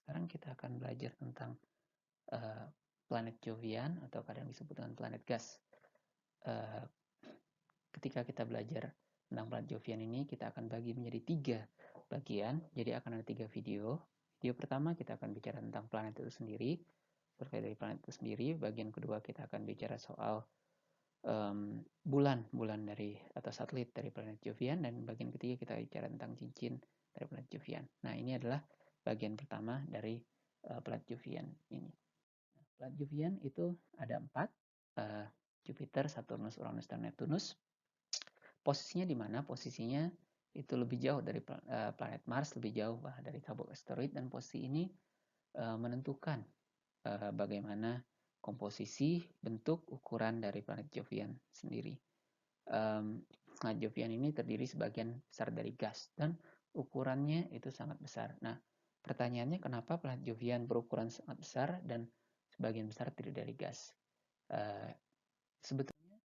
Sekarang kita akan belajar tentang planet Jovian atau kadang disebut dengan planet gas. Ketika kita belajar tentang planet Jovian ini, kita akan bagi menjadi 3 bagian. Jadi akan ada 3 video. Video pertama kita akan bicara tentang planet itu sendiri, survei dari planet itu sendiri. Bagian kedua kita akan bicara soal bulan dari atau satelit dari planet Jovian, dan bagian ketiga kita bicara tentang cincin dari planet Jovian. Nah, ini adalah bagian pertama dari planet Jovian ini. Planet Jovian itu ada 4, Jupiter, Saturnus, Uranus, dan Neptunus. Posisinya di mana? Posisinya itu lebih jauh dari planet Mars, lebih jauh dari kabut asteroid, dan posisi ini menentukan bagaimana komposisi, bentuk, ukuran dari planet Jovian sendiri. Planet Jovian ini terdiri sebagian besar dari gas dan ukurannya itu sangat besar. Nah, pertanyaannya kenapa planet Jovian berukuran sangat besar dan sebagian besar terdiri dari gas? Sebetulnya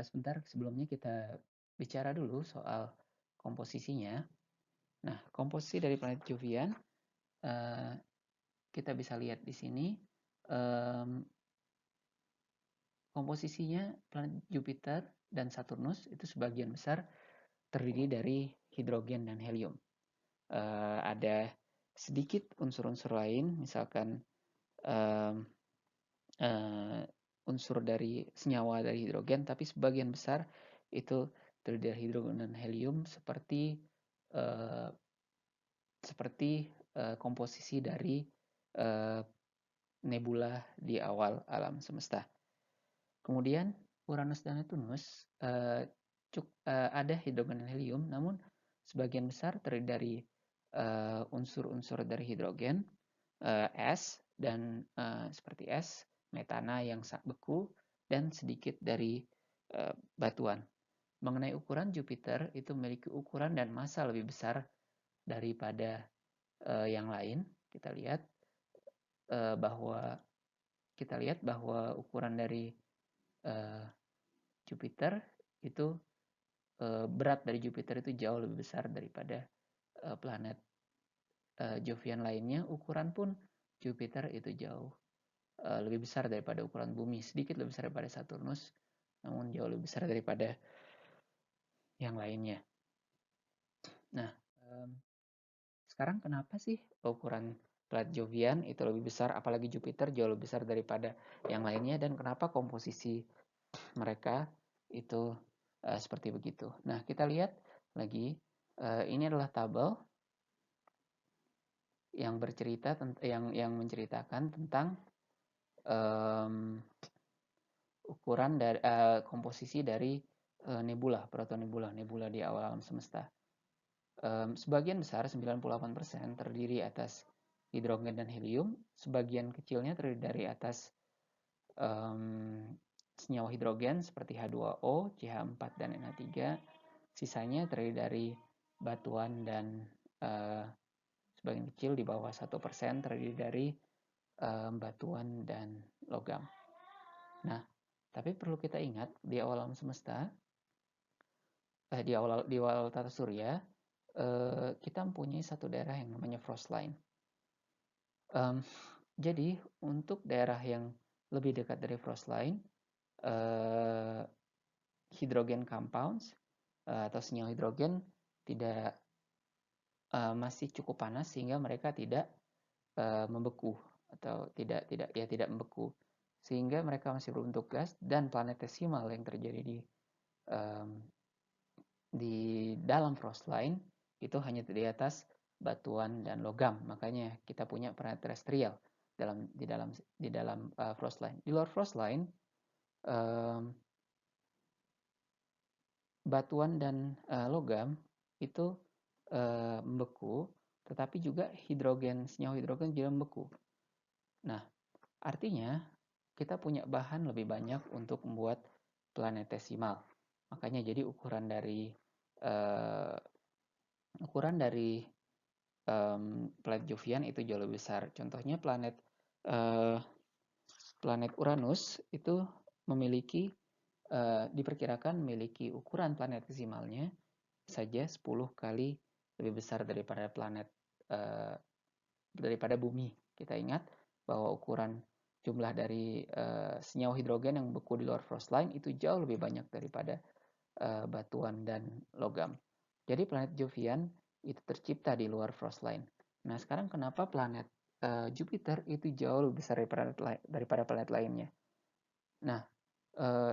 sebentar sebelumnya kita bicara dulu soal komposisinya. Nah, komposisi dari planet Jovian kita bisa lihat di sini. Komposisinya planet Jupiter dan Saturnus itu sebagian besar terdiri dari hidrogen dan helium. Ada sedikit unsur-unsur lain, misalkan unsur dari senyawa dari hidrogen, tapi sebagian besar itu terdiri dari hidrogen dan helium seperti komposisi dari nebula di awal alam semesta. Kemudian Uranus dan Neptunus ada hidrogen dan helium, namun sebagian besar terdiri dari unsur-unsur dari hidrogen, es dan seperti es, metana yang beku, dan sedikit dari batuan. Mengenai ukuran, Jupiter itu memiliki ukuran dan massa lebih besar daripada yang lain. Kita lihat bahwa ukuran dari Jupiter itu berat dari Jupiter itu jauh lebih besar daripada planet Jovian lainnya. Ukuran pun Jupiter itu jauh lebih besar daripada ukuran bumi, sedikit lebih besar daripada Saturnus, namun jauh lebih besar daripada yang lainnya. Nah, sekarang kenapa sih ukuran planet Jovian itu lebih besar, apalagi Jupiter jauh lebih besar daripada yang lainnya, dan kenapa komposisi mereka itu seperti begitu. Nah, kita lihat lagi, ini adalah tabel yang menceritakan tentang ukuran dari komposisi dari nebula, protonebula, nebula di awal alam semesta. Sebagian besar 98% terdiri atas hidrogen dan helium, sebagian kecilnya terdiri dari atas senyawa hidrogen seperti H2O, CH4 dan NH3. Sisanya terdiri dari batuan dan sebagian kecil di bawah 1% terdiri dari batuan dan logam. Nah, tapi perlu kita ingat di awal alam semesta, di awal tata surya, kita mempunyai satu daerah yang namanya frost line. Jadi untuk daerah yang lebih dekat dari frost line, hydrogen compounds atau senyawa hidrogen masih cukup panas sehingga mereka tidak membeku atau tidak membeku, sehingga mereka masih berbentuk gas, dan planetesimal yang terjadi di dalam frost line itu hanya di atas batuan dan logam. Makanya kita punya planet terestrial di dalam frost line. Di luar frost line, batuan dan logam itu membeku, tetapi juga senyawa hidrogen juga membeku. Nah, artinya kita punya bahan lebih banyak untuk membuat planetesimal. Makanya jadi ukuran dari planet Jovian itu jauh lebih besar. Contohnya planet Uranus itu diperkirakan memiliki ukuran planetesimalnya saja 10 kali lebih besar daripada planet daripada bumi. Kita ingat bahwa ukuran jumlah dari senyawa hidrogen yang beku di luar frost line itu jauh lebih banyak daripada batuan dan logam. Jadi planet Jovian itu tercipta di luar frost line. Nah, sekarang kenapa planet Jupiter itu jauh lebih besar daripada planet lainnya? Nah,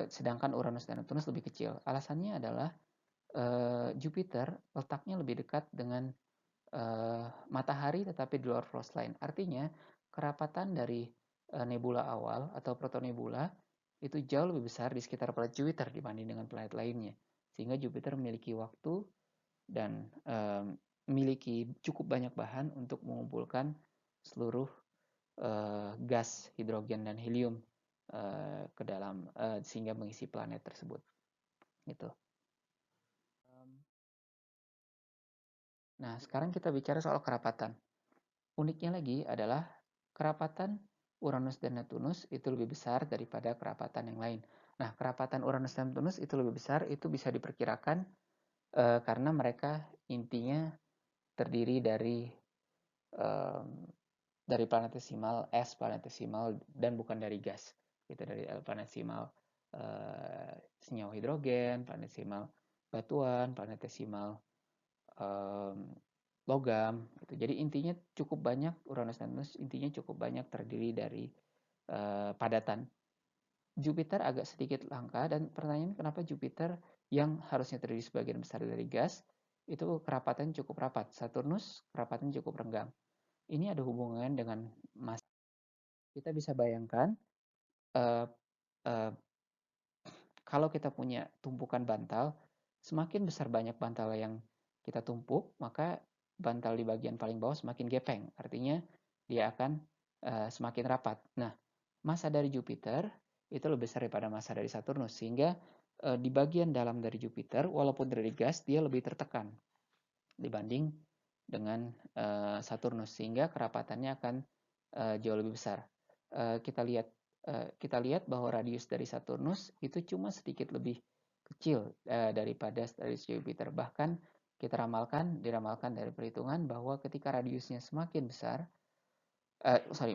sedangkan Uranus dan Neptunus lebih kecil. Alasannya adalah Jupiter letaknya lebih dekat dengan matahari tetapi di luar frost line. Artinya, kerapatan dari nebula awal atau protonebula itu jauh lebih besar di sekitar planet Jupiter dibanding dengan planet lainnya. Sehingga Jupiter memiliki waktu dan memiliki cukup banyak bahan untuk mengumpulkan seluruh gas hidrogen dan helium ke dalam sehingga mengisi planet tersebut. Gitu. Nah, sekarang kita bicara soal kerapatan. Uniknya lagi adalah kerapatan Uranus dan Neptunus itu lebih besar daripada kerapatan yang lain. Nah, kerapatan Uranus dan Neptunus itu lebih besar, itu bisa diperkirakan karena mereka intinya terdiri dari planetesimal, es planetesimal, dan bukan dari gas. Gitu, dari planetesimal senyawa hidrogen, planetesimal batuan, planetesimal logam. Gitu. Jadi intinya cukup banyak, Uranus dan Neptunus intinya cukup banyak terdiri dari padatan. Jupiter agak sedikit langka, dan pertanyaan kenapa Jupiter yang harusnya terdiri sebagian besar dari gas, itu kerapatan cukup rapat. Saturnus kerapatan cukup renggang. Ini ada hubungan dengan massa. Kita bisa bayangkan, uh, uh, kalau kita punya tumpukan bantal, semakin besar banyak bantal yang kita tumpuk, maka bantal di bagian paling bawah semakin gepeng. Artinya dia akan semakin rapat. Nah, massa dari Jupiter itu lebih besar daripada massa dari Saturnus, sehingga di bagian dalam dari Jupiter, walaupun dari gas, dia lebih tertekan dibanding dengan Saturnus, sehingga kerapatannya akan jauh lebih besar. Kita lihat bahwa radius dari Saturnus itu cuma sedikit lebih kecil daripada dari Jupiter. Bahkan diramalkan dari perhitungan bahwa ketika radiusnya semakin besar,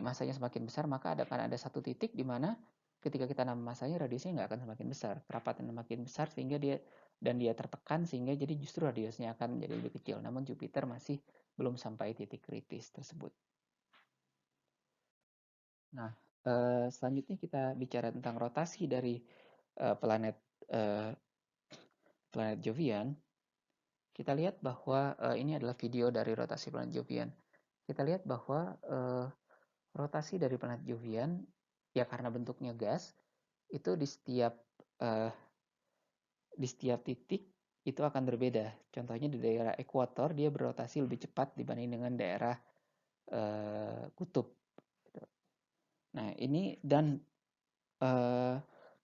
masanya semakin besar, maka akan ada satu titik di mana ketika kita nambah masanya, radiusnya nggak akan semakin besar, kerapatan semakin besar sehingga dia tertekan, sehingga jadi justru radiusnya akan menjadi lebih kecil. Namun Jupiter masih belum sampai titik kritis tersebut. Nah, selanjutnya kita bicara tentang rotasi dari planet Jovian. Kita lihat bahwa ini adalah video dari rotasi planet Jovian. Kita lihat bahwa rotasi dari planet Jovian, ya karena bentuknya gas, itu di setiap titik itu akan berbeda. Contohnya di daerah ekuator dia berotasi lebih cepat dibanding dengan daerah kutub. Nah, ini dan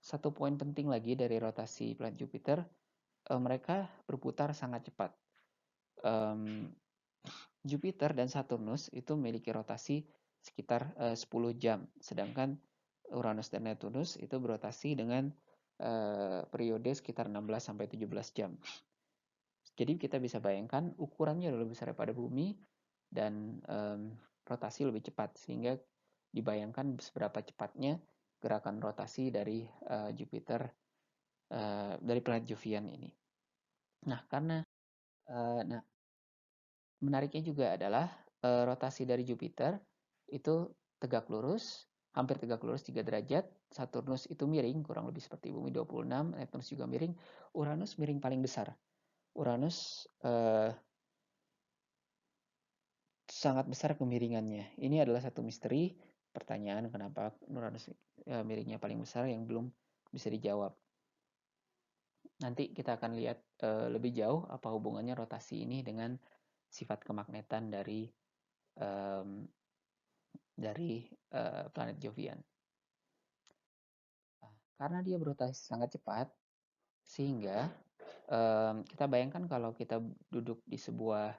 satu poin penting lagi dari rotasi planet Jupiter, mereka berputar sangat cepat. Jupiter dan Saturnus itu memiliki rotasi sekitar 10 jam, sedangkan Uranus dan Neptunus itu berotasi dengan periode sekitar 16 sampai 17 jam. Jadi kita bisa bayangkan ukurannya lebih besar daripada bumi dan rotasi lebih cepat, sehingga dibayangkan seberapa cepatnya gerakan rotasi dari Jupiter, dari planet Jovian ini. Nah, nah, menariknya juga adalah rotasi dari Jupiter itu tegak lurus, hampir tegak lurus 3 derajat. Saturnus itu miring, kurang lebih seperti bumi 26, Neptunus juga miring, Uranus miring paling besar. Uranus sangat besar kemiringannya. Ini adalah satu misteri, pertanyaan kenapa Uranus miringnya paling besar yang belum bisa dijawab. Nanti kita akan lihat lebih jauh apa hubungannya rotasi ini dengan sifat kemagnetan dari planet Jovian. Karena dia berotasi sangat cepat, sehingga kita bayangkan kalau kita duduk di sebuah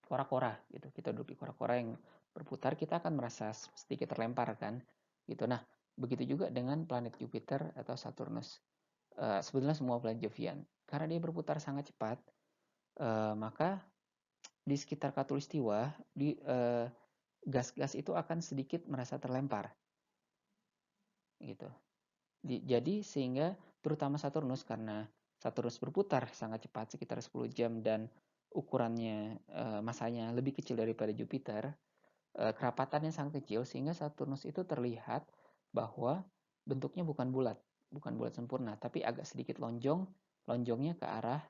kora-kora gitu, kita duduk di kora-kora yang berputar, kita akan merasa sedikit terlempar kan gitu. Nah, begitu juga dengan planet Jupiter atau Saturnus. Sebetulnya semua planet Jovian, karena dia berputar sangat cepat, maka di sekitar Katulistiwa gas-gas itu akan sedikit merasa terlempar gitu. Jadi sehingga terutama Saturnus, karena Saturnus berputar sangat cepat sekitar 10 jam dan ukurannya masanya lebih kecil daripada Jupiter, kerapatannya sangat kecil sehingga Saturnus itu terlihat bahwa bentuknya bukan bulat sempurna, tapi agak sedikit lonjongnya ke arah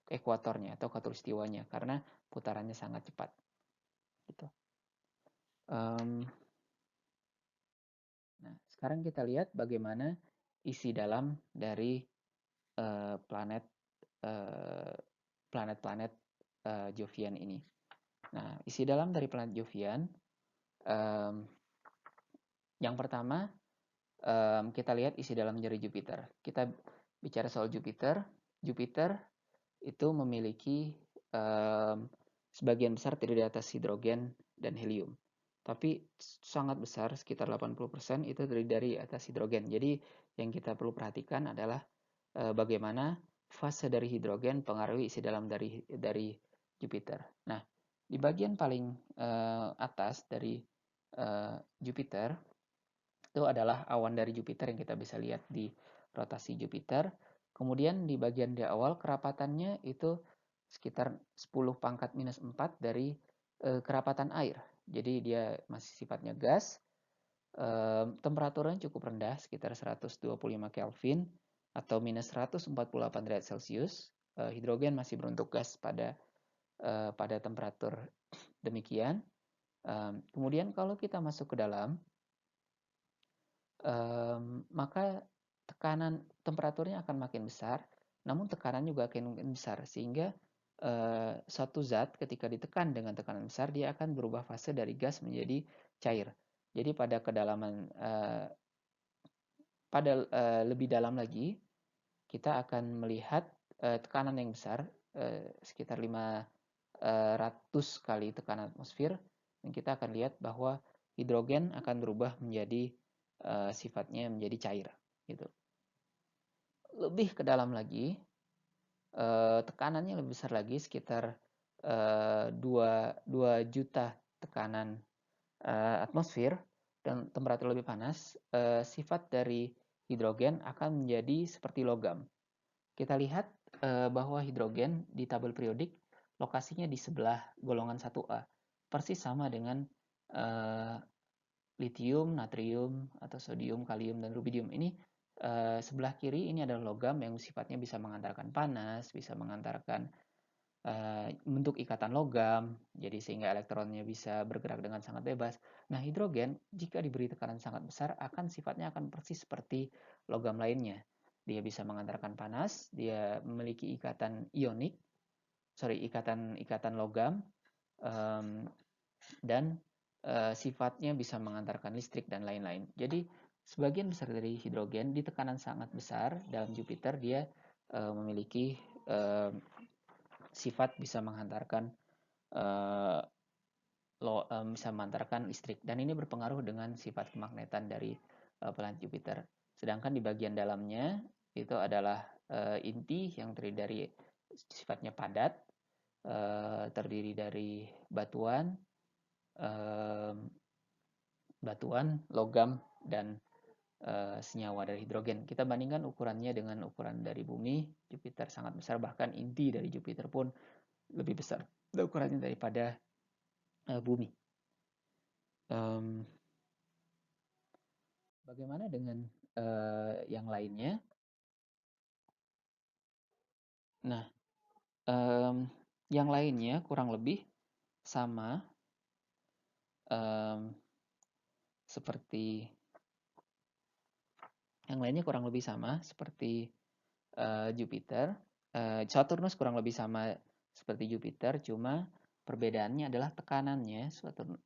ekuatornya atau khatulistiwanya karena putarannya sangat cepat. Gitu. Nah, sekarang kita lihat bagaimana isi dalam dari planet planet-planet Jovian ini. Nah, isi dalam dari planet Jovian, yang pertama kita lihat isi dalam dari Jupiter. Kita bicara soal Jupiter. Jupiter itu memiliki sebagian besar terdiri atas hidrogen dan helium. Tapi sangat besar, sekitar 80% itu terdiri dari atas hidrogen. Jadi yang kita perlu perhatikan adalah bagaimana fase dari hidrogen pengaruhi isi dalam dari Jupiter. Nah, di bagian paling atas dari Jupiter itu adalah awan dari Jupiter yang kita bisa lihat di rotasi Jupiter. Kemudian di bagian di awal kerapatannya itu sekitar 10 pangkat minus 4 dari kerapatan air. Jadi dia masih sifatnya gas. Temperaturnya cukup rendah, sekitar 125 Kelvin atau minus 148 derajat Celcius. Hidrogen masih berbentuk gas pada temperatur demikian. Kemudian kalau kita masuk ke dalam, maka temperaturnya akan makin besar, namun tekanan juga akan makin besar, sehingga suatu zat ketika ditekan dengan tekanan besar, dia akan berubah fase dari gas menjadi cair. Jadi pada kedalaman, lebih dalam lagi, kita akan melihat tekanan yang besar, sekitar 500 kali tekanan atmosfer, dan kita akan lihat bahwa hidrogen akan berubah menjadi sifatnya menjadi cair gitu. Lebih ke dalam lagi, tekanannya lebih besar lagi, sekitar 2 juta tekanan atmosfer dan temperatur lebih panas. Sifat dari hidrogen akan menjadi seperti logam. Kita lihat bahwa hidrogen di tabel periodik lokasinya di sebelah golongan 1A, persis sama dengan litium, natrium, atau sodium, kalium, dan rubidium. Ini sebelah kiri ini adalah logam yang sifatnya bisa mengantarkan panas, bisa mengantarkan bentuk ikatan logam, jadi sehingga elektronnya bisa bergerak dengan sangat bebas. Nah, hidrogen jika diberi tekanan sangat besar sifatnya akan persis seperti logam lainnya. Dia bisa mengantarkan panas, dia memiliki ikatan ionik, ikatan logam, dan sifatnya bisa mengantarkan listrik dan lain-lain. Jadi sebagian besar dari hidrogen di tekanan sangat besar dalam Jupiter dia memiliki sifat bisa mengantarkan listrik, dan ini berpengaruh dengan sifat kemagnetan dari planet Jupiter. Sedangkan di bagian dalamnya itu adalah inti yang terdiri dari sifatnya padat, terdiri dari batuan, logam, dan senyawa dari hidrogen. Kita bandingkan ukurannya dengan ukuran dari bumi. Jupiter sangat besar, bahkan inti dari Jupiter pun lebih besar ukurannya daripada bumi. Bagaimana dengan yang lainnya? Nah, yang lainnya kurang lebih sama seperti Jupiter. Saturnus kurang lebih sama seperti Jupiter, cuma perbedaannya adalah tekanannya.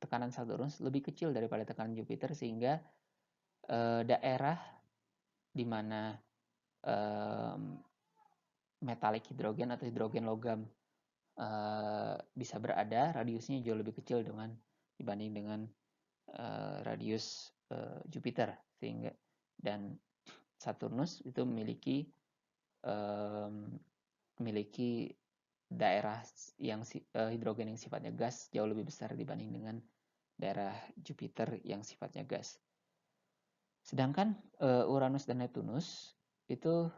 Tekanan Saturnus lebih kecil daripada tekanan Jupiter, sehingga daerah di mana metalik hidrogen atau hidrogen logam bisa berada, radiusnya jauh lebih kecil dibanding dengan radius Jupiter, sehingga dan Saturnus itu memiliki daerah hidrogen yang sifatnya gas jauh lebih besar dibanding dengan daerah Jupiter yang sifatnya gas. Sedangkan Uranus dan Neptunus itu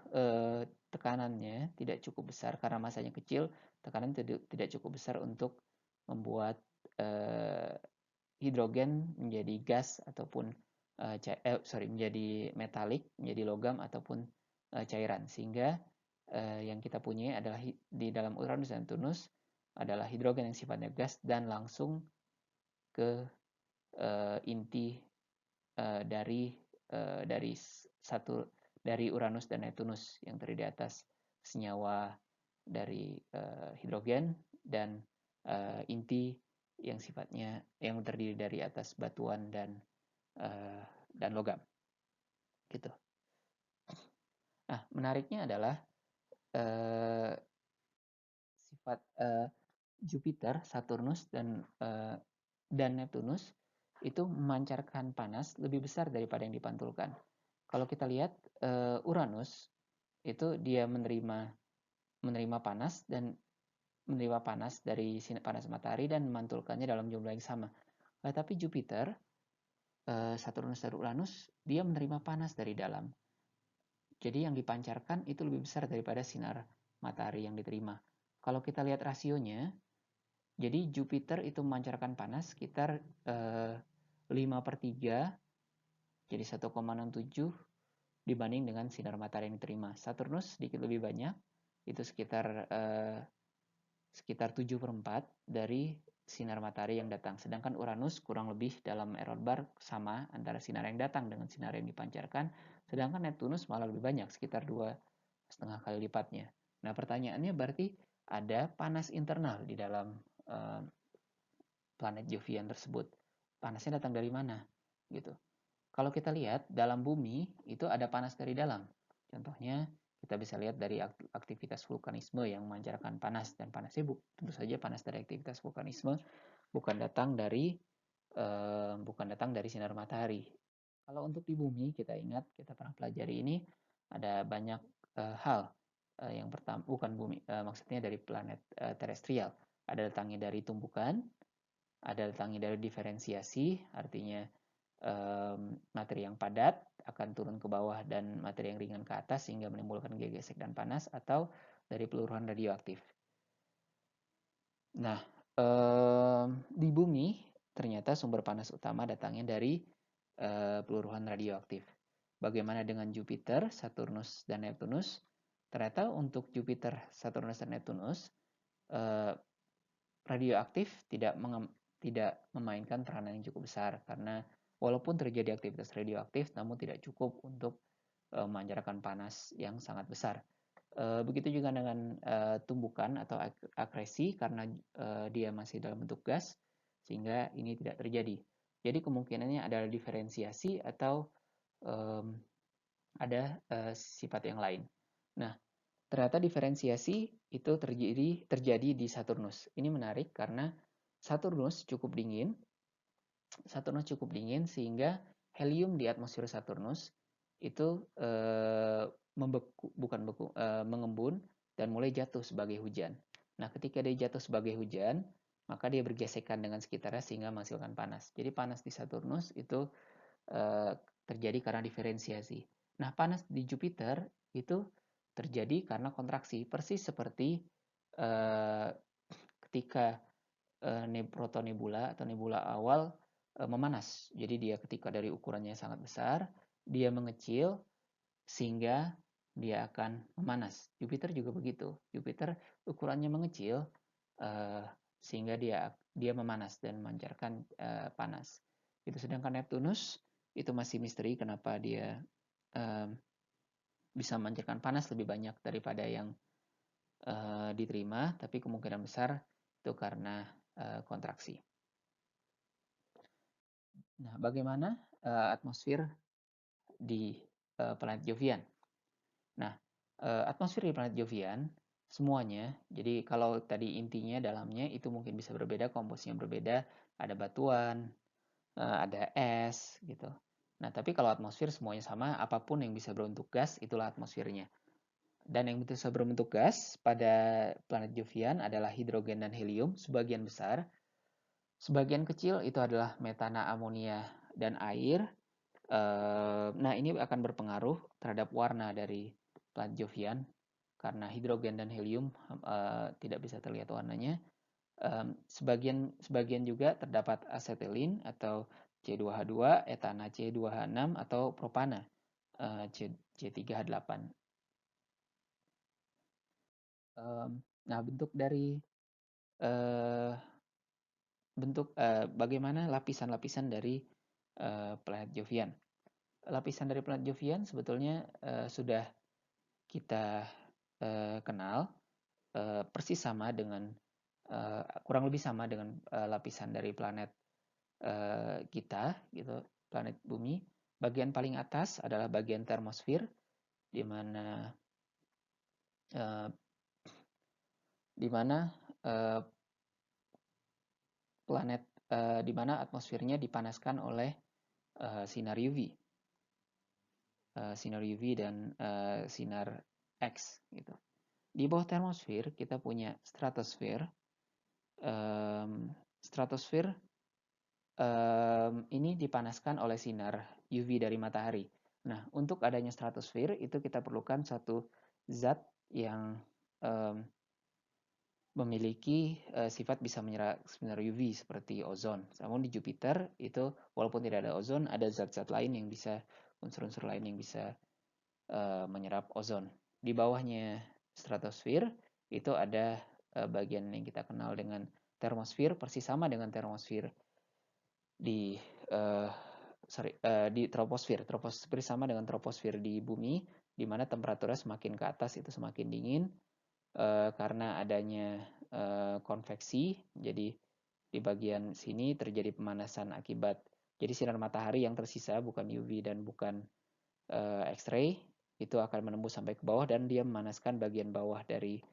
tekanannya tidak cukup besar karena masanya kecil, tekanan tidak cukup besar untuk membuat hidrogen menjadi gas ataupun menjadi metalik, menjadi logam ataupun cairan. Sehingga yang kita punya adalah di dalam Uranus dan Neptunus adalah hidrogen yang sifatnya gas dan langsung ke inti dari dari Uranus dan Neptunus yang terdiri di atas senyawa dari hidrogen dan inti yang sifatnya yang terdiri dari atas batuan dan logam gitu. Nah, menariknya adalah sifat Jupiter, Saturnus dan Neptunus itu memancarkan panas lebih besar daripada yang dipantulkan. Kalau kita lihat Uranus itu dia menerima panas dari panas matahari dan memantulkannya dalam jumlah yang sama. Tapi Jupiter, Saturnus dan Uranus dia menerima panas dari dalam. Jadi yang dipancarkan itu lebih besar daripada sinar matahari yang diterima. Kalau kita lihat rasionya, jadi Jupiter itu memancarkan panas sekitar 5/3, jadi 1,67 dibanding dengan sinar matahari yang diterima. Saturnus sedikit lebih banyak, itu sekitar 7/4 dari sinar matahari yang datang. Sedangkan Uranus kurang lebih dalam error bar sama antara sinar yang datang dengan sinar yang dipancarkan. Sedangkan Neptunus malah lebih banyak, sekitar 2,5 kali lipatnya. Nah, pertanyaannya berarti ada panas internal di dalam planet Jovian tersebut. Panasnya datang dari mana? Gitu. Kalau kita lihat dalam bumi itu ada panas dari dalam. Contohnya kita bisa lihat dari aktivitas vulkanisme yang memancarkan panas, dan panasnya tentu saja panas dari aktivitas vulkanisme bukan datang dari sinar matahari. Kalau untuk di bumi kita ingat kita pernah pelajari ini ada banyak hal. Yang pertama bukan bumi, maksudnya dari planet terestrial. Ada datangnya dari tumbukan, ada datangnya dari diferensiasi, artinya materi yang padat akan turun ke bawah dan materi yang ringan ke atas sehingga menimbulkan gegesek dan panas, atau dari peluruhan radioaktif. Nah, di bumi ternyata sumber panas utama datangnya dari peluruhan radioaktif. Bagaimana dengan Jupiter, Saturnus, dan Neptunus? Ternyata untuk Jupiter, Saturnus, dan Neptunus radioaktif tidak memainkan peranan yang cukup besar, karena walaupun terjadi aktivitas radioaktif namun tidak cukup untuk memancarkan panas yang sangat besar. Begitu juga dengan tumbukan atau akresi, karena dia masih dalam bentuk gas sehingga ini tidak terjadi. Jadi kemungkinannya adalah diferensiasi atau ada sifat yang lain. Nah, ternyata diferensiasi itu terjadi di Saturnus. Ini menarik karena Saturnus cukup dingin sehingga helium di atmosfer Saturnus itu mengembun dan mulai jatuh sebagai hujan. Nah, ketika dia jatuh sebagai hujan, maka dia bergesekan dengan sekitarnya sehingga menghasilkan panas. Jadi panas di Saturnus itu terjadi karena diferensiasi. Nah, panas di Jupiter itu terjadi karena kontraksi, persis seperti ketika protonebula atau nebula awal memanas. Jadi dia ketika dari ukurannya sangat besar, dia mengecil sehingga dia akan memanas. Jupiter juga begitu. Jupiter ukurannya mengecil sehingga dia memanas dan memancarkan panas. Itu sedangkan Neptunus itu masih misteri kenapa dia bisa memancarkan panas lebih banyak daripada yang diterima, tapi kemungkinan besar itu karena kontraksi. Nah, bagaimana atmosfer di planet Jovian? Nah, atmosfer di planet Jovian semuanya, jadi kalau tadi intinya dalamnya itu mungkin bisa berbeda, komposisinya berbeda, ada batuan, ada es gitu. Nah, tapi kalau atmosfer semuanya sama, apapun yang bisa berbentuk gas itulah atmosfernya. Dan yang bisa berbentuk gas pada planet Jovian adalah hidrogen dan helium sebagian besar. Sebagian kecil itu adalah metana, amonia, dan air. Nah, ini akan berpengaruh terhadap warna dari planet Jovian karena hidrogen dan helium tidak bisa terlihat warnanya. Sebagian juga terdapat asetilin atau C2H2, etana C2H6 atau propana C3H8. Nah, bagaimana lapisan-lapisan dari planet Jovian. Lapisan dari planet Jovian sebetulnya sudah kita kenal, persis sama dengan kurang lebih sama dengan lapisan dari planet kita, gitu, planet Bumi. Bagian paling atas adalah bagian termosfer, di mana uh, di mana uh, planet di mana atmosfernya dipanaskan oleh sinar UV, sinar UV dan sinar X, gitu. Di bawah termosfer kita punya stratosfer. Stratosfer ini dipanaskan oleh sinar UV dari matahari. Nah, untuk adanya stratosfer itu kita perlukan satu zat yang memiliki sifat bisa menyerap sinar UV seperti ozon. Namun di Jupiter itu walaupun tidak ada ozon, ada zat-zat lain yang bisa, unsur-unsur lain yang bisa menyerap ozon. Di bawahnya stratosfer itu ada bagian yang kita kenal dengan termosfer, persis sama dengan termosfer di di troposfer. Troposfer sama dengan troposfer di bumi, di mana temperaturnya semakin ke atas itu semakin dingin karena adanya konveksi. Jadi di bagian sini terjadi pemanasan akibat jadi sinar matahari yang tersisa, bukan UV dan bukan X-ray, itu akan menembus sampai ke bawah dan dia memanaskan bagian bawah dari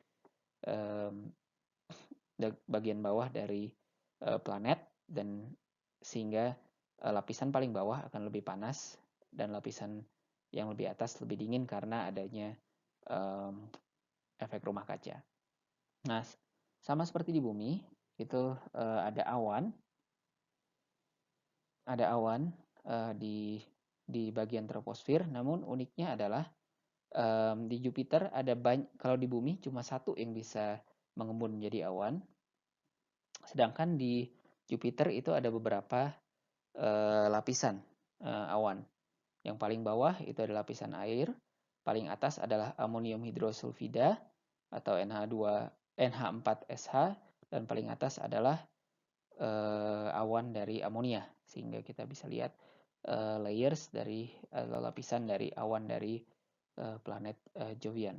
planet, dan sehingga lapisan paling bawah akan lebih panas dan lapisan yang lebih atas lebih dingin karena adanya efek rumah kaca. Nah, sama seperti di bumi, itu ada awan di bagian troposfer. Namun uniknya adalah di Jupiter kalau di bumi cuma satu yang bisa mengembun menjadi awan. Sedangkan di Jupiter itu ada beberapa lapisan awan. Yang paling bawah itu adalah lapisan air, paling atas adalah amonium hidrosulfida atau NH4SH, dan paling atas adalah awan dari amonia, sehingga kita bisa lihat layers dari lapisan dari awan dari planet Jovian.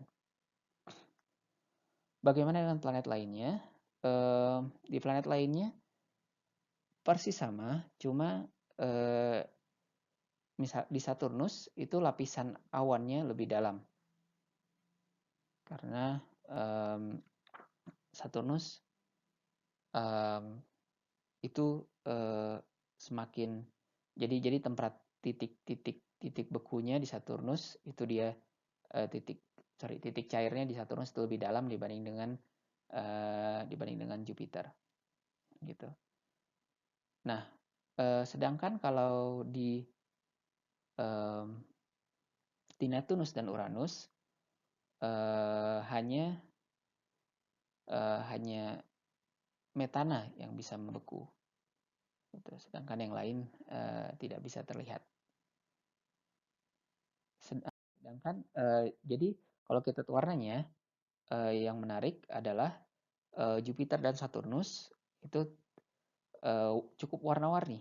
Bagaimana dengan planet lainnya? Di planet lainnya persis sama, cuma misal di Saturnus itu lapisan awannya lebih dalam karena Saturnus itu semakin jadi tempat titik bekunya di Saturnus itu dia titik cairnya di Saturnus itu lebih dalam dibanding dengan Jupiter, gitu. Nah, sedangkan kalau di Neptunus dan Uranus hanya metana yang bisa membeku, gitu. Sedangkan yang lain tidak bisa terlihat. Sedangkan jadi kalau kita lihat warnanya, yang menarik adalah Jupiter dan Saturnus itu cukup warna-warni.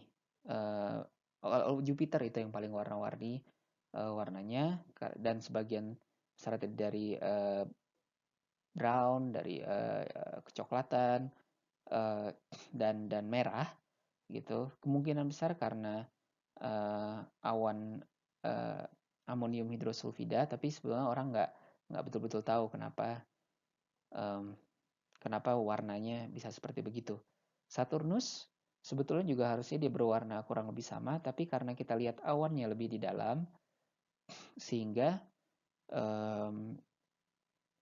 Jupiter itu yang paling warna-warni warnanya, dan sebagian besar dari brown, dari kecoklatan dan merah, gitu. Kemungkinan besar karena awan amonium hidrosulfida, tapi sebenarnya orang nggak betul-betul tahu kenapa warnanya bisa seperti begitu. Saturnus sebetulnya juga harusnya dia berwarna kurang lebih sama, tapi karena kita lihat awannya lebih di dalam, sehingga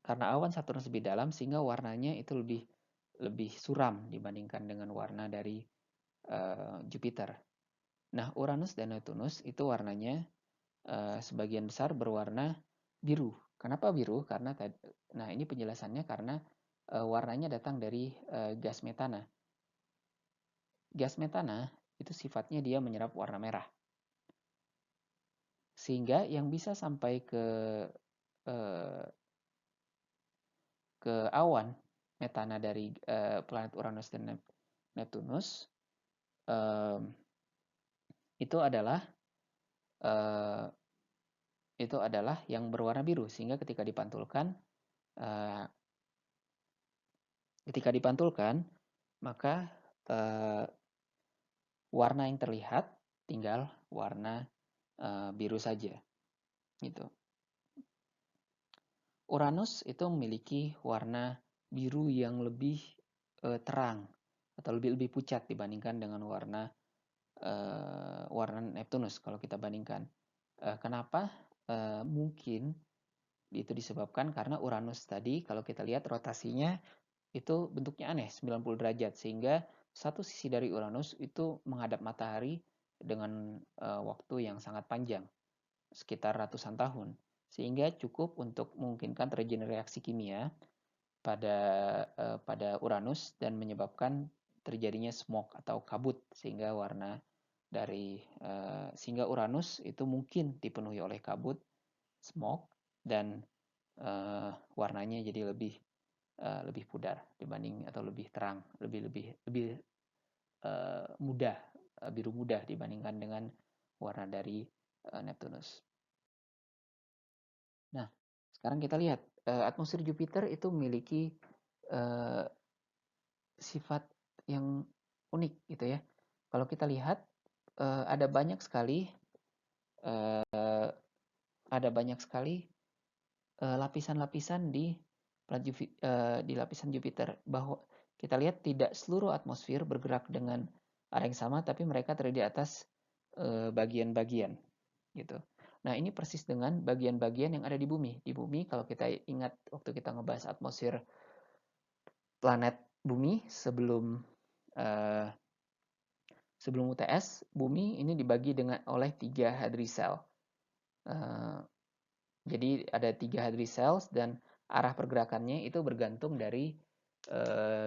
karena awan Saturnus lebih dalam sehingga warnanya itu lebih suram dibandingkan dengan warna dari Jupiter. Nah, Uranus dan Neptunus itu warnanya sebagian besar berwarna biru. Kenapa biru? Nah, ini penjelasannya karena warnanya datang dari gas metana. Gas metana itu sifatnya dia menyerap warna merah. Sehingga yang bisa sampai eh, ke awan metana dari planet Uranus dan Neptunus itu adalah eh, yang berwarna biru, sehingga eh, ketika dipantulkan maka warna yang terlihat tinggal warna biru saja gitu. Uranus itu memiliki warna biru yang lebih terang atau lebih pucat dibandingkan dengan warna Neptunus kalau kita bandingkan. Kenapa? Mungkin itu disebabkan karena Uranus tadi kalau kita lihat rotasinya itu bentuknya aneh, 90 derajat, sehingga satu sisi dari Uranus itu menghadap matahari dengan waktu yang sangat panjang, sekitar ratusan tahun, sehingga cukup untuk memungkinkan terjadi reaksi kimia pada Uranus dan menyebabkan terjadinya smoke atau kabut, sehingga Uranus itu mungkin dipenuhi oleh kabut, smoke, dan warnanya jadi lebih pudar dibanding atau lebih terang, lebih mudah, biru mudah dibandingkan dengan warna dari Neptunus. Nah, sekarang kita lihat atmosfer Jupiter itu memiliki sifat yang unik gitu ya. Kalau kita lihat ada banyak sekali lapisan-lapisan di lapisan Jupiter, bahwa kita lihat tidak seluruh atmosfer bergerak dengan arah yang sama, tapi mereka terdiri di atas bagian-bagian gitu. Nah, ini persis dengan bagian-bagian yang ada di bumi. Di bumi kalau kita ingat waktu kita ngebahas atmosfer planet bumi sebelum UTS, bumi ini dibagi oleh 3 hadricel. Jadi ada 3 hadricels dan arah pergerakannya itu bergantung dari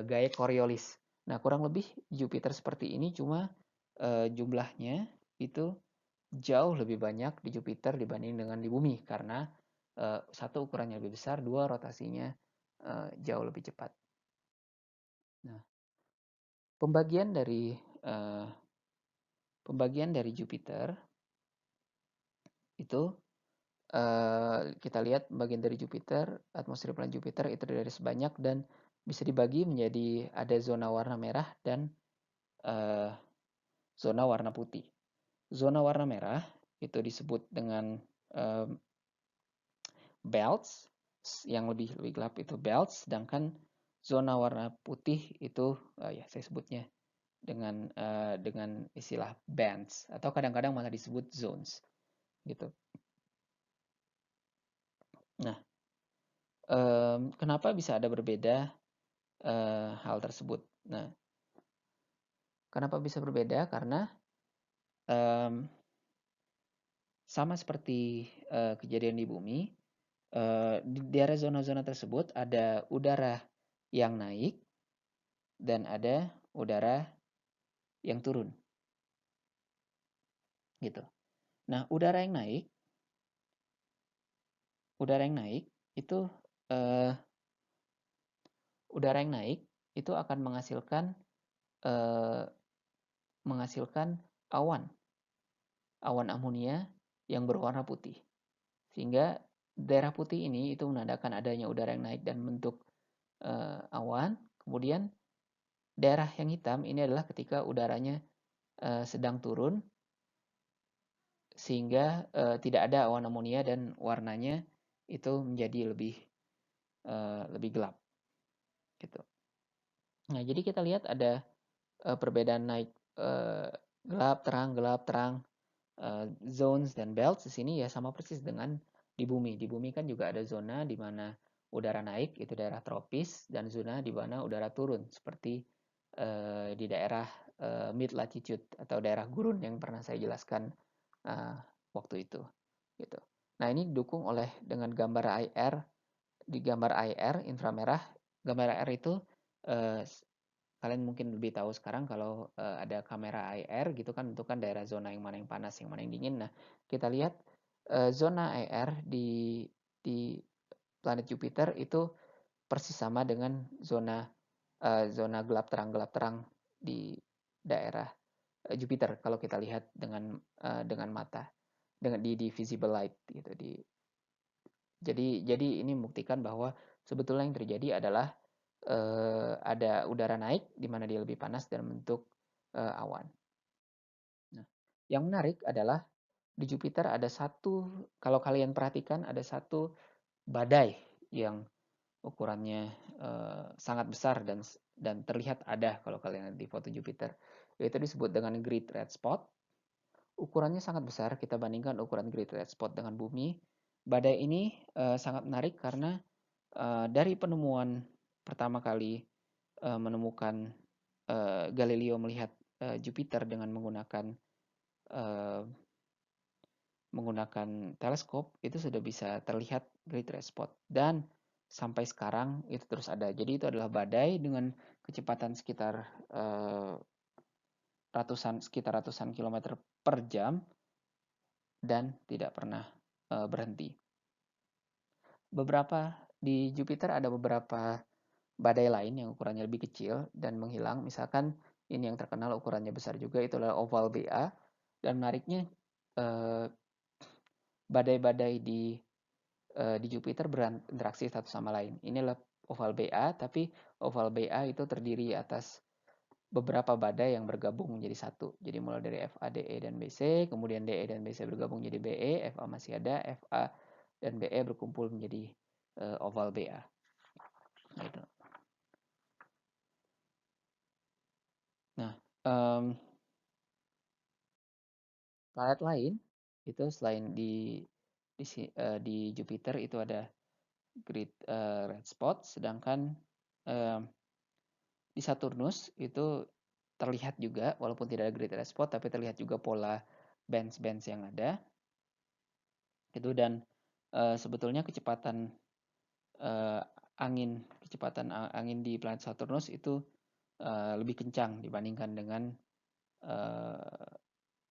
gaya Coriolis. Nah, kurang lebih Jupiter seperti ini, cuma jumlahnya itu jauh lebih banyak di Jupiter dibanding dengan di bumi karena satu, ukurannya lebih besar, dua, rotasinya jauh lebih cepat. Nah, pembagian dari Jupiter itu kita lihat bagian dari Jupiter, atmosfer planet Jupiter itu dari sebanyak dan bisa dibagi menjadi ada zona warna merah dan zona warna putih. Zona warna merah itu disebut dengan belts, yang lebih gelap itu belts, sedangkan zona warna putih itu ya saya sebutnya dengan istilah bands atau kadang-kadang malah disebut zones gitu. Nah, kenapa bisa ada berbeda hal tersebut? Nah, kenapa bisa berbeda? Karena sama seperti kejadian di bumi, di daerah zona-zona tersebut ada udara yang naik dan ada udara yang turun, gitu. Nah, udara yang naik itu akan menghasilkan awan amonia yang berwarna putih. Sehingga daerah putih ini itu menandakan adanya udara yang naik dan membentuk awan. Kemudian daerah yang hitam ini adalah ketika udaranya sedang turun sehingga tidak ada awan amonia dan warnanya itu menjadi lebih gelap gitu. Nah, jadi kita lihat ada perbedaan naik gelap terang zones dan belts di sini ya sama persis dengan di bumi. Di bumi kan juga ada zona di mana udara naik itu daerah tropis, dan zona di mana udara turun seperti di daerah mid latitude atau daerah gurun yang pernah saya jelaskan waktu itu gitu. Nah, ini didukung oleh dengan gambar IR. Di gambar IR inframerah, gambar IR itu kalian mungkin lebih tahu sekarang kalau ada kamera IR gitu kan, untuk kan daerah zona yang mana yang panas, yang mana yang dingin. Nah, kita lihat zona IR di planet Jupiter itu persis sama dengan zona gelap terang di daerah Jupiter kalau kita lihat dengan mata, dengan di visible light gitu. Jadi ini membuktikan bahwa sebetulnya yang terjadi adalah ada udara naik di mana dia lebih panas dan membentuk awan. Nah, yang menarik adalah di Jupiter ada satu, kalau kalian perhatikan ada satu badai yang ukurannya sangat besar dan terlihat ada kalau kalian lihat di foto Jupiter. Itu disebut dengan Great Red Spot. Ukurannya sangat besar, kita bandingkan ukuran Great Red Spot dengan bumi. Badai ini sangat menarik karena dari penemuan pertama kali menemukan Galileo melihat Jupiter dengan menggunakan teleskop, itu sudah bisa terlihat Great Red Spot, dan sampai sekarang itu terus ada. Jadi itu adalah badai dengan kecepatan sekitar ratusan kilometer per jam dan tidak pernah berhenti. Di Jupiter ada beberapa badai lain yang ukurannya lebih kecil dan menghilang. Misalkan ini yang terkenal ukurannya besar juga, itu adalah oval BA. Dan menariknya badai-badai di Jupiter berinteraksi satu sama lain. Ini adalah oval BA, tapi oval BA itu terdiri atas beberapa badai yang bergabung menjadi satu. Jadi mulai dari FA, DE, dan BC, kemudian DE dan BC bergabung menjadi BE, FA masih ada, FA dan BE berkumpul menjadi oval BA. Gitu. Nah, planet lain itu selain di Jupiter itu ada Great Red Spot, sedangkan di Saturnus itu terlihat juga, walaupun tidak ada Great Red Spot, tapi terlihat juga pola bands-bands yang ada. Itu, dan sebetulnya kecepatan angin di planet Saturnus itu lebih kencang dibandingkan dengan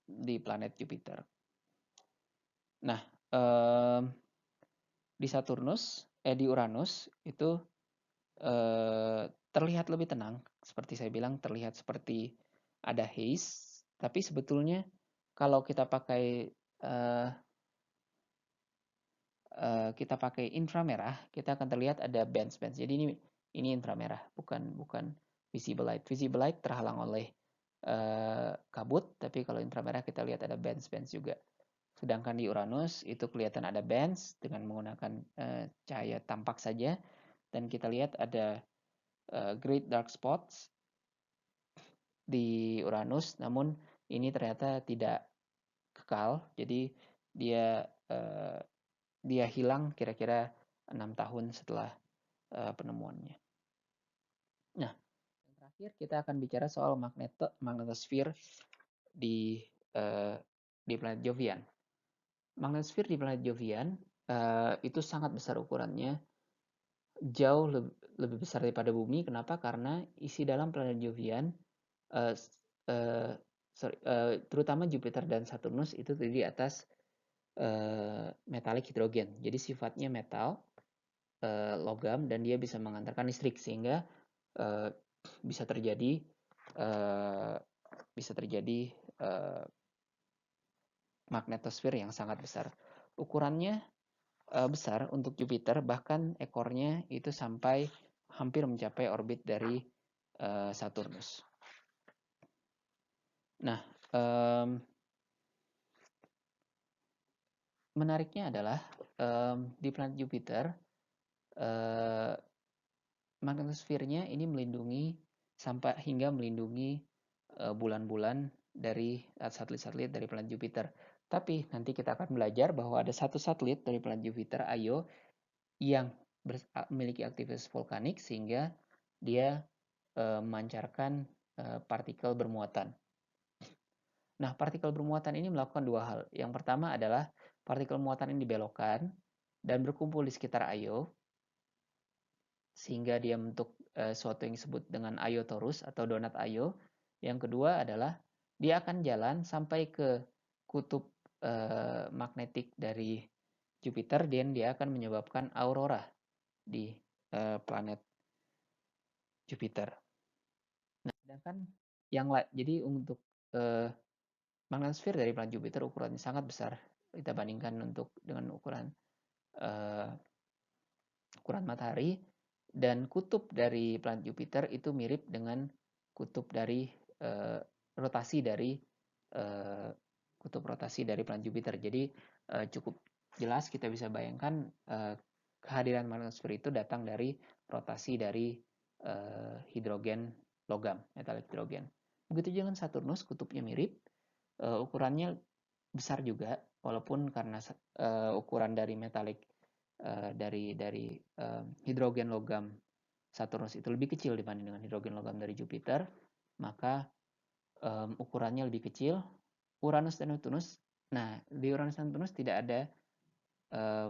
di planet Jupiter. Nah, di Uranus itu terlihat lebih tenang, seperti saya bilang, terlihat seperti ada haze, tapi sebetulnya kalau kita pakai inframerah, kita akan terlihat ada bands-bands. Jadi ini inframerah, bukan visible light. Visible light terhalang oleh kabut, tapi kalau inframerah kita lihat ada bands-bands juga. Sedangkan di Uranus itu kelihatan ada bands dengan menggunakan cahaya tampak saja, dan kita lihat ada great dark spots di Uranus, namun ini ternyata tidak kekal, jadi dia hilang kira-kira 6 tahun setelah penemuannya. Nah, yang terakhir kita akan bicara soal magnetosfer di planet Jovian. Magnetosfer di planet Jovian itu sangat besar ukurannya, jauh lebih besar daripada bumi. Kenapa? Karena isi dalam planet Jovian, terutama Jupiter dan Saturnus, itu terdiri atas metalik hidrogen. Jadi sifatnya metal, logam, dan dia bisa mengantarkan listrik, sehingga bisa terjadi magnetosfer yang sangat besar. Ukurannya besar untuk Jupiter, bahkan ekornya itu sampai hampir mencapai orbit dari Saturnus. Nah, menariknya adalah di planet Jupiter magnetosfernya ini hingga melindungi bulan-bulan dari satelit-satelit dari planet Jupiter. Tapi nanti kita akan belajar bahwa ada satu satelit dari planet Jupiter, Io, yang memiliki aktivitas vulkanik sehingga dia memancarkan partikel bermuatan. Nah, partikel bermuatan ini melakukan dua hal. Yang pertama adalah partikel muatan ini dibelokkan dan berkumpul di sekitar Io, sehingga dia membentuk suatu yang disebut dengan Io torus atau donat Io. Yang kedua adalah dia akan jalan sampai ke kutub magnetik dari Jupiter, dan dia akan menyebabkan aurora di planet Jupiter. Nah, sedangkan jadi untuk magnetosfer dari planet Jupiter ukurannya sangat besar kita bandingkan dengan ukuran matahari, dan kutub dari planet Jupiter itu mirip dengan kutub dari rotasi dari planet Jupiter. Jadi cukup jelas kita bisa bayangkan kehadiran magnetosfer itu datang dari rotasi dari hidrogen logam, metalik hidrogen. Begitu juga dengan Saturnus, kutubnya mirip, ukurannya besar juga, walaupun karena ukuran dari metalik dari hidrogen logam Saturnus itu lebih kecil dibanding dengan hidrogen logam dari Jupiter, maka ukurannya lebih kecil. Uranus dan Neptunus, nah di Uranus dan Neptunus tidak ada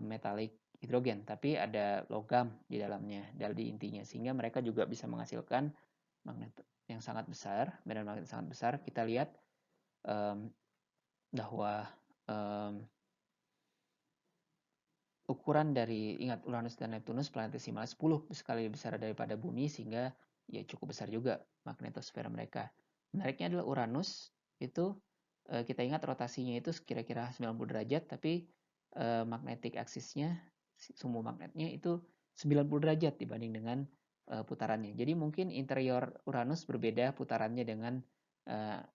metalik hidrogen, tapi ada logam di dalamnya, di intinya, sehingga mereka juga bisa menghasilkan magnet yang sangat besar, medan magnet sangat besar. Kita lihat bahwa ukuran dari, ingat, Uranus dan Neptunus planetesimal 10 sekali lebih besar daripada Bumi, sehingga ya cukup besar juga magnetosfer mereka. Menariknya adalah Uranus itu kita ingat rotasinya itu kira-kira 90 derajat, tapi magnetic axis-nya, sumbu magnetnya itu 90 derajat dibanding dengan putarannya. Jadi mungkin interior Uranus berbeda putarannya dengan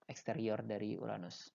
eksterior dari Uranus.